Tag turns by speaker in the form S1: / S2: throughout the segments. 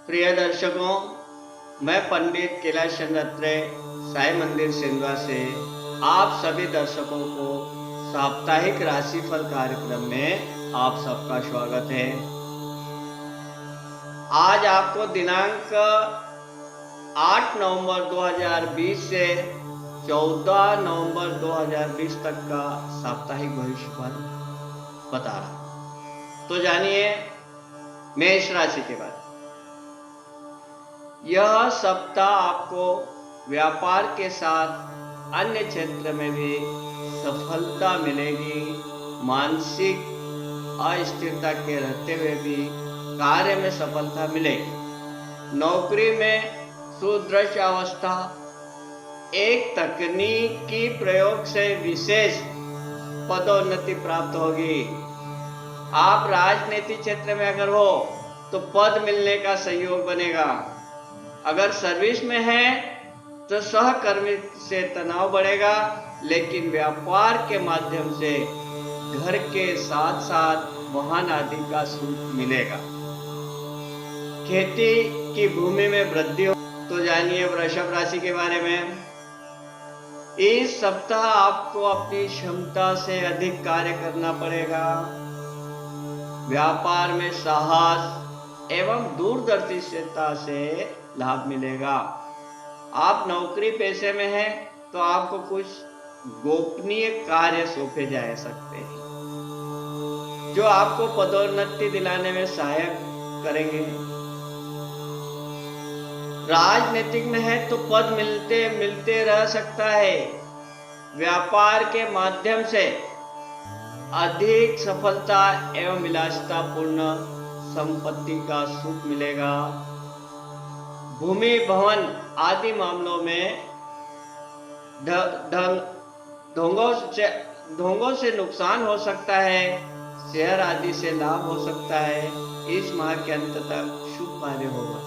S1: प्रिय दर्शकों, मैं पंडित कैलाश चंद्र अत्रे साई मंदिर सेंधवा से आप सभी दर्शकों को साप्ताहिक राशिफल कार्यक्रम में आप सबका स्वागत है। आज आपको दिनांक 8 नवंबर 2020 से 14 नवंबर 2020 तक का साप्ताहिक भविष्यफल बता रहा। तो जानिए मेष राशि के बारे में। यह सप्ताह आपको व्यापार के साथ अन्य क्षेत्र में भी सफलता मिलेगी। मानसिक अस्थिरता के रहते हुए भी कार्य में सफलता मिलेगी। नौकरी में सुदृढ़ अवस्था, एक तकनीकी प्रयोग से विशेष पदोन्नति प्राप्त होगी। आप राजनीतिक क्षेत्र में अगर हो तो पद मिलने का सहयोग बनेगा। अगर सर्विस में है तो सहकर्मी से तनाव बढ़ेगा, लेकिन व्यापार के माध्यम से घर के साथ साथ वाहन आदि का सुख मिलेगा। खेती की भूमि में वृद्धि हो। तो जानिए वृषभ राशि के बारे में। इस सप्ताह आपको अपनी क्षमता से अधिक कार्य करना पड़ेगा। व्यापार में साहस एवं दूरदर्शिता से लाभ मिलेगा। आप नौकरी पेशे में हैं तो आपको कुछ गोपनीय कार्य सौंपे जा सकते हैं जो आपको पदोन्नति दिलाने में सहायक करेंगे। राजनीतिक में है तो पद मिलते रह सकता है। व्यापार के माध्यम से अधिक सफलता एवं विलासितापूर्ण संपत्ति का सुख मिलेगा। भूमि भवन आदि मामलों में ढोंगों से नुकसान हो सकता है। शेयर आदि से लाभ हो सकता है। इस माह के अंत तक शुभ कार्य होगा।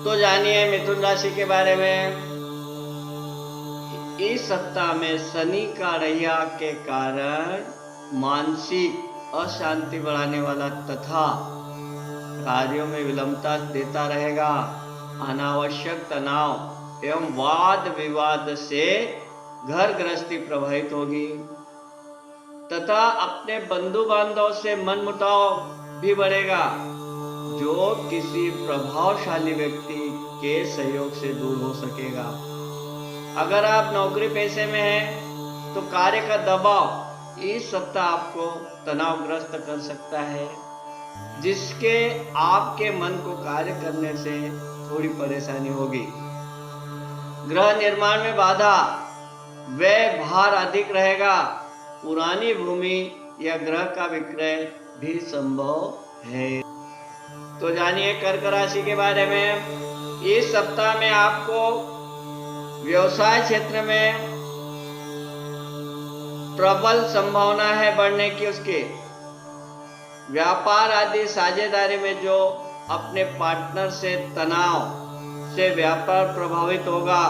S1: तो जानिए मिथुन राशि के बारे में। इस सप्ताह में शनि का रैया के कारण मानसिक अशांति बढ़ाने वाला तथा कार्यों में विलंबता देता रहेगा। अनावश्यक तनाव एवं वाद विवाद से घर गृहस्थी प्रभावित होगी तथा अपने बंधु बांधव से मनमुटाव भी बढ़ेगा, जो किसी प्रभावशाली व्यक्ति के सहयोग से दूर हो सकेगा। अगर आप नौकरी पेशे में हैं तो कार्य का दबाव इस सप्ताह आपको तनावग्रस्त कर सकता है, जिसके आपके मन को कार्य करने से थोड़ी परेशानी होगी। गृह निर्माण में बाधा, व्यय भार अधिक रहेगा। पुरानी भूमि या गृह का विक्रय भी संभव है। तो जानिए कर्क राशि के बारे में। इस सप्ताह में आपको व्यवसाय क्षेत्र में प्रबल संभावना है बढ़ने की। उसके व्यापार आदि साझेदारी में जो अपने पार्टनर से तनाव से व्यापार प्रभावित होगा।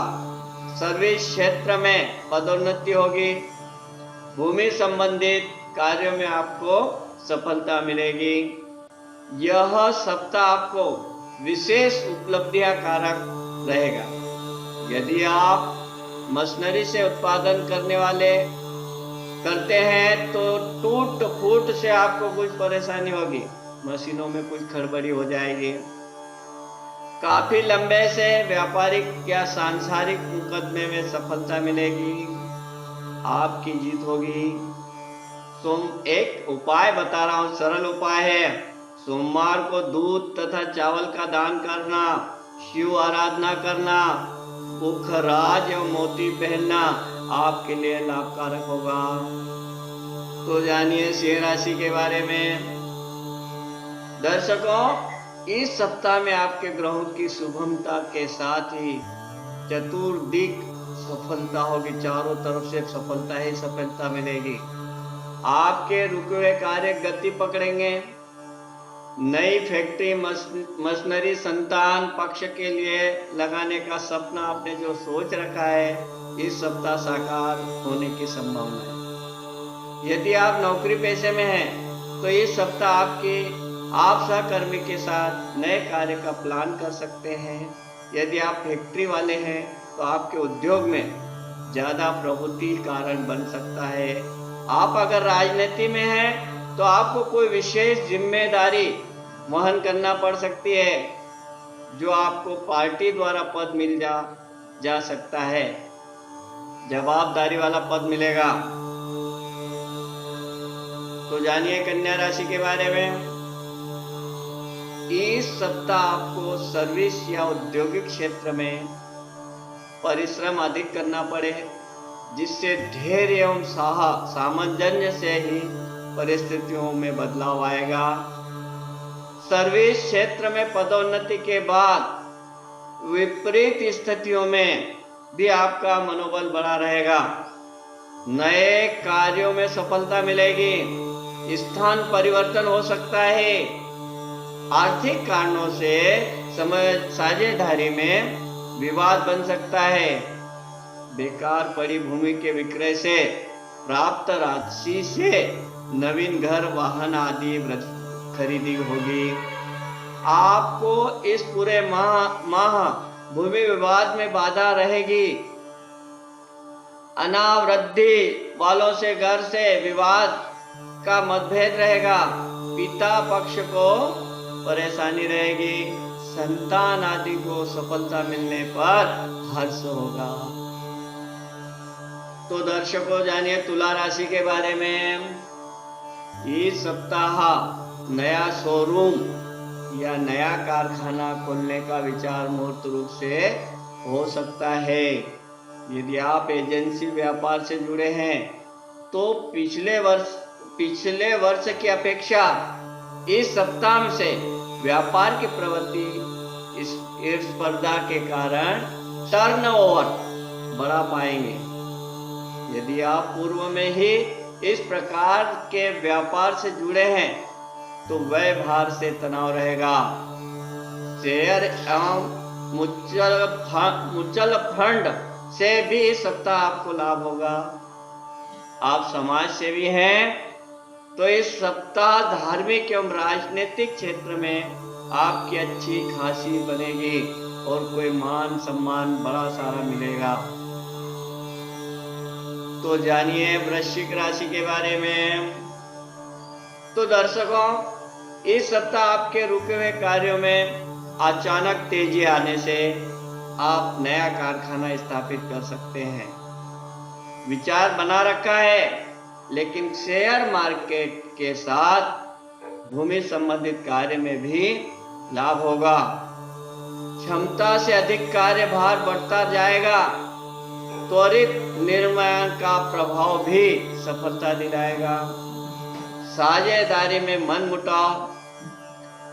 S1: सर्विस क्षेत्र में पदोन्नति होगी। भूमि संबंधित कार्यों में आपको सफलता मिलेगी। यह सप्ताह आपको विशेष उपलब्धियां कारक रहेगा। यदि आप मशीनरी से उत्पादन करते हैं तो टूट फूट से आपको कुछ परेशानी होगी। मशीनों में कुछ खड़बड़ी हो जाएगी। काफी लंबे से व्यापारिक या सांसारिक मुकदमे में सफलता मिलेगी। आपकी जीत होगी। एक उपाय बता रहा हूं, सरल उपाय है। सोमवार को दूध तथा चावल का दान करना, शिव आराधना करना, पुखराज एवं मोती पहनना आपके लिए लाभकारक होगा। तो जानिए सिंह राशि के बारे में। दर्शकों, इस सप्ताह में आपके ग्रहों की शुभमता के साथ ही चतुर्दिक सफलता होगी। चारों तरफ से सफलता ही सफलता मिलेगी। आपके रुके हुए कार्य गति पकड़ेंगे। नई फैक्ट्री मशीनरी संतान पक्ष के लिए लगाने का सपना आपने जो सोच रखा है, इस सप्ताह साकार होने की संभावना है। यदि आप नौकरी पेशे में हैं तो इस सप्ताह आपकी आप सहकर्मी के साथ नए कार्य का प्लान कर सकते हैं। यदि आप फैक्ट्री वाले हैं तो आपके उद्योग में ज़्यादा प्रभुति कारण बन सकता है। आप अगर राजनीति में हैं तो आपको कोई विशेष जिम्मेदारी वहन करना पड़ सकती है, जो आपको पार्टी द्वारा पद मिल जा सकता है, जवाबदारी वाला पद मिलेगा। तो जानिए कन्या राशि के बारे में। इस सप्ताह आपको सर्विस या औद्योगिक क्षेत्र में परिश्रम अधिक करना पड़े, जिससे धैर्य एवं सामंजस्य से ही परिस्थितियों में बदलाव आएगा। सर्विस क्षेत्र में पदोन्नति के बाद विपरीत स्थितियों में भी आपका मनोबल बना रहेगा। नए कार्यों में सफलता मिलेगी। स्थान परिवर्तन हो सकता है। आर्थिक कारणों से साझेदारी में विवाद बन सकता है। बेकार पड़ी भूमि के विक्रय से प्राप्त राशि से नवीन घर, वाहन आदि खरीदी होगी। आपको इस पूरे माह भूमि विवाद में बाधा रहेगी। अनावृद्धि वालों से घर से विवाद का मतभेद रहेगा। पिता पक्ष को परेशानी रहेगी। संतान आदि को सफलता मिलने पर हर्ष होगा। तो दर्शकों, जानिए तुला राशि के बारे में। इस सप्ताह नया शोरूम या नया कारखाना खोलने का विचार मूर्त रूप से हो सकता है। यदि आप एजेंसी व्यापार से जुड़े हैं तो पिछले वर्ष की अपेक्षा इस सप्ताह से व्यापार की प्रवृत्ति इस स्पर्धा के कारण टर्नओवर बढ़ा पाएंगे। यदि आप पूर्व में ही इस प्रकार के व्यापार से जुड़े हैं तो व्यय भार से तनाव रहेगा। शेयर एवं मुचल फंड से भी इस सप्ताह आपको लाभ होगा। आप समाज सेवी हैं तो इस सप्ताह धार्मिक एवं राजनीतिक क्षेत्र में आपकी अच्छी खासी बनेगी और कोई मान सम्मान बड़ा सारा मिलेगा। तो जानिए वृश्चिक राशि के बारे में। तो दर्शकों, इस सप्ताह आपके रुके हुए कार्यों में अचानक तेजी आने से आप नया कारखाना स्थापित कर सकते हैं। विचार बना रखा है, लेकिन शेयर मार्केट के साथ भूमि संबंधित कार्य में भी लाभ होगा। क्षमता से अधिक कार्यभार बढ़ता जाएगा। त्वरित निर्णय का प्रभाव भी सफलता दिलाएगा। साझेदारी में मनमुटाव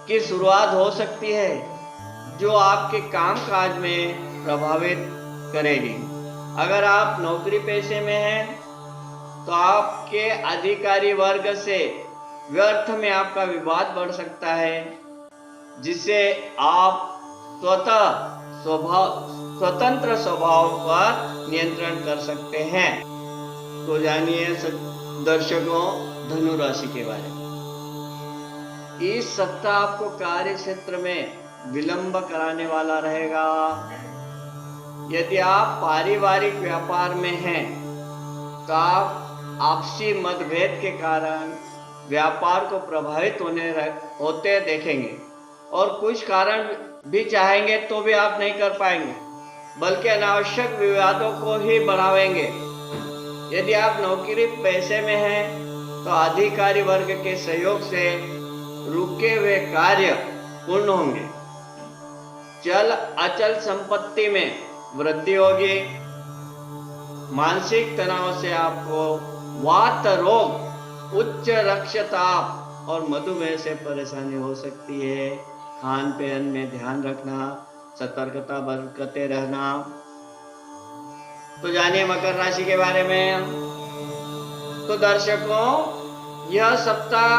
S1: की शुरुआत हो सकती है, जो आपके कामकाज में प्रभावित करेगी। अगर आप नौकरी पेशे में हैं तो आपके अधिकारी वर्ग से व्यर्थ में आपका विवाद बढ़ सकता है, जिससे आप स्वतंत्र स्वभाव पर नियंत्रण कर सकते हैं। तो जानिए दर्शकों धनु राशि के बारे में। इस सप्ताह आपको कार्य क्षेत्र में विलंब कराने वाला रहेगा। यदि आप पारिवारिक व्यापार में हैं तो आप आपसी मतभेद के कारण व्यापार को प्रभावित होते देखेंगे और कुछ कारण भी चाहेंगे तो भी आप नहीं कर पाएंगे, बल्कि अनावश्यक विवादों को ही बढ़ावेंगे। यदि आप नौकरी पेशे में हैं तो अधिकारी वर्ग के सहयोग से रुके हुए कार्य पूर्ण होंगे। चल अचल संपत्ति में वृद्धि होगी। मानसिक तनाव से आपको वात रोग, उच्च रक्तचाप और मधुमेह से परेशानी हो सकती है। खान पान में ध्यान रखना, सतर्कता बरतते रहना। तो जानिए मकर राशि के बारे में। तो दर्शकों, यह सप्ताह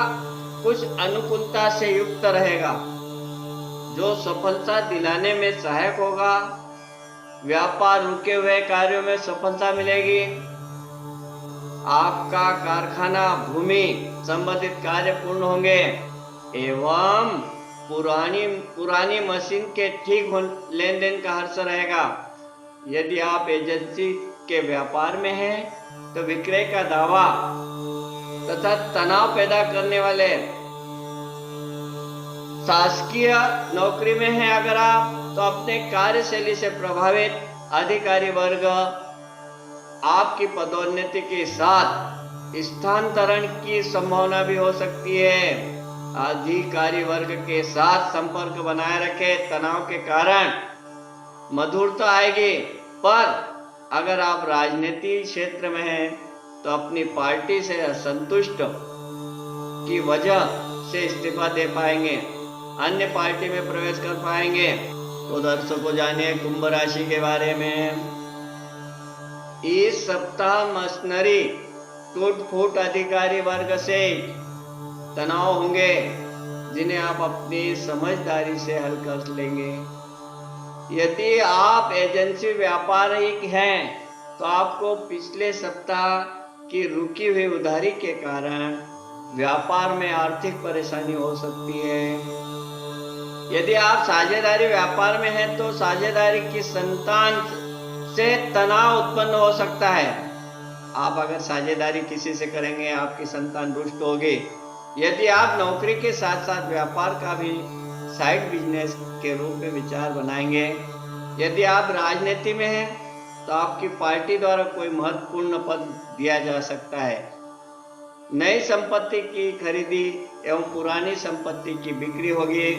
S1: कुछ अनुकूलता से युक्त रहेगा, जो सफलता दिलाने में सहायक होगा। व्यापार रुके हुए कार्यों में सफलता मिलेगी। आपका कारखाना, भूमि संबंधित कार्य पूर्ण होंगे। एवं पुरानी मशीन के ठीक लेन देन का हर्ष रहेगा। यदि आप एजेंसी के व्यापार में हैं तो विक्रय का दावा तथा तनाव पैदा करने वाले शासकीय नौकरी में हैं अगर आप, तो अपने कार्यशैली से प्रभावित अधिकारी वर्ग आपकी पदोन्नति के साथ स्थानांतरण की संभावना भी हो सकती है। अधिकारी वर्ग के साथ संपर्क बनाए रखे, तनाव के कारण मधुरता आएगी। पर अगर आप राजनीति क्षेत्र में हैं तो अपनी पार्टी से असंतुष्ट की वजह से इस्तीफा दे पाएंगे, अन्य पार्टी में प्रवेश कर पाएंगे। तो दर्शकों, जानिए कुंभ राशि के बारे में। इस सप्ताह मशीनरी टूट फूट अधिकारी वर्ग से तनाव होंगे, जिन्हें आप अपनी समझदारी से हल कर लेंगे। यदि आप एजेंसी व्यापारिक हैं तो आपको पिछले सप्ताह की रुकी हुई उधारी के कारण व्यापार में आर्थिक परेशानी हो सकती है। यदि आप साझेदारी व्यापार में हैं तो साझेदारी की संतान से तनाव उत्पन्न हो सकता है। आप अगर साझेदारी किसी से करेंगे, आपकी संतान रुष्ट होगी। यदि आप नौकरी के साथ साथ व्यापार का भी साइड बिजनेस के रूप में विचार बनाएंगे। यदि आप राजनीति में हैं तो आपकी पार्टी द्वारा कोई महत्वपूर्ण पद दिया जा सकता है। नई संपत्ति की खरीदी एवं पुरानी संपत्ति की बिक्री होगी।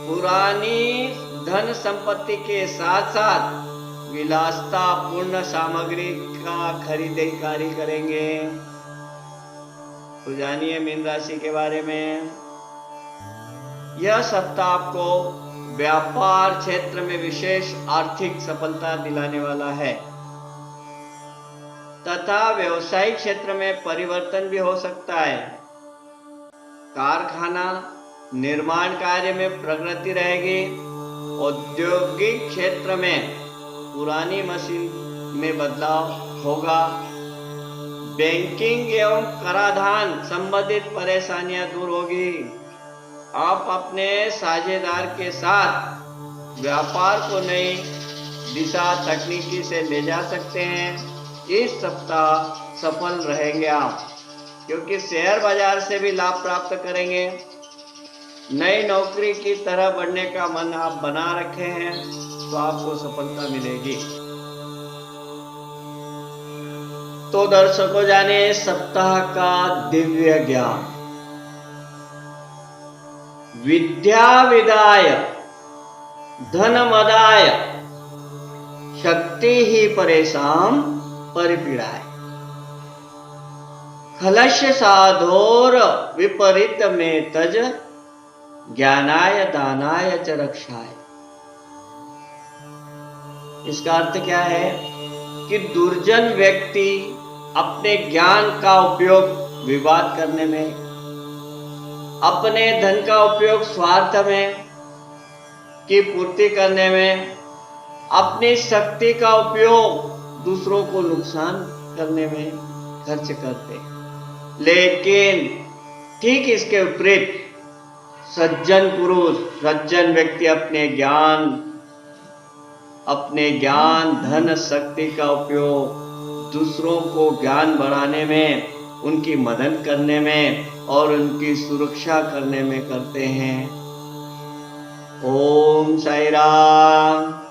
S1: पुरानी धन संपत्ति के साथ साथ विलासता पूर्ण सामग्री का खरीदारी करेंगे। तो जानिए मीन राशि के बारे में। यह सप्ताह आपको व्यापार क्षेत्र में विशेष आर्थिक सफलता दिलाने वाला है तथा व्यवसायिक क्षेत्र में परिवर्तन भी हो सकता है। कारखाना निर्माण कार्य में प्रगति रहेगी। औद्योगिक क्षेत्र में पुरानी मशीन में बदलाव होगा। बैंकिंग एवं कराधान संबंधित परेशानियां दूर होगी। आप अपने साझेदार के साथ व्यापार को नई दिशा तकनीकी से ले जा सकते हैं। इस सप्ताह सफल रहेंगे आप, क्योंकि शेयर बाजार से भी लाभ प्राप्त करेंगे। नई नौकरी की तरह बढ़ने का मन आप बना रखे हैं तो आपको सफलता मिलेगी। तो दर्शकों, जाने सप्ताह का दिव्य ज्ञान। विद्या विदाय धनमदाय शक्ति ही परेशान परिपीड़ाय। खलस्य साधोर विपरीत में तज ज्ञानाय दानाय च रक्षाय। इसका अर्थ क्या है कि दुर्जन व्यक्ति अपने ज्ञान का उपयोग विवाद करने में, अपने धन का उपयोग स्वार्थ में की पूर्ति करने में, अपनी शक्ति का उपयोग दूसरों को नुकसान करने में खर्च करते। लेकिन ठीक इसके विपरीत सज्जन पुरुष, सज्जन व्यक्ति अपने ज्ञान धन शक्ति का उपयोग दूसरों को ज्ञान बढ़ाने में, उनकी मदद करने में और उनकी सुरक्षा करने में करते हैं। ओम साई राम।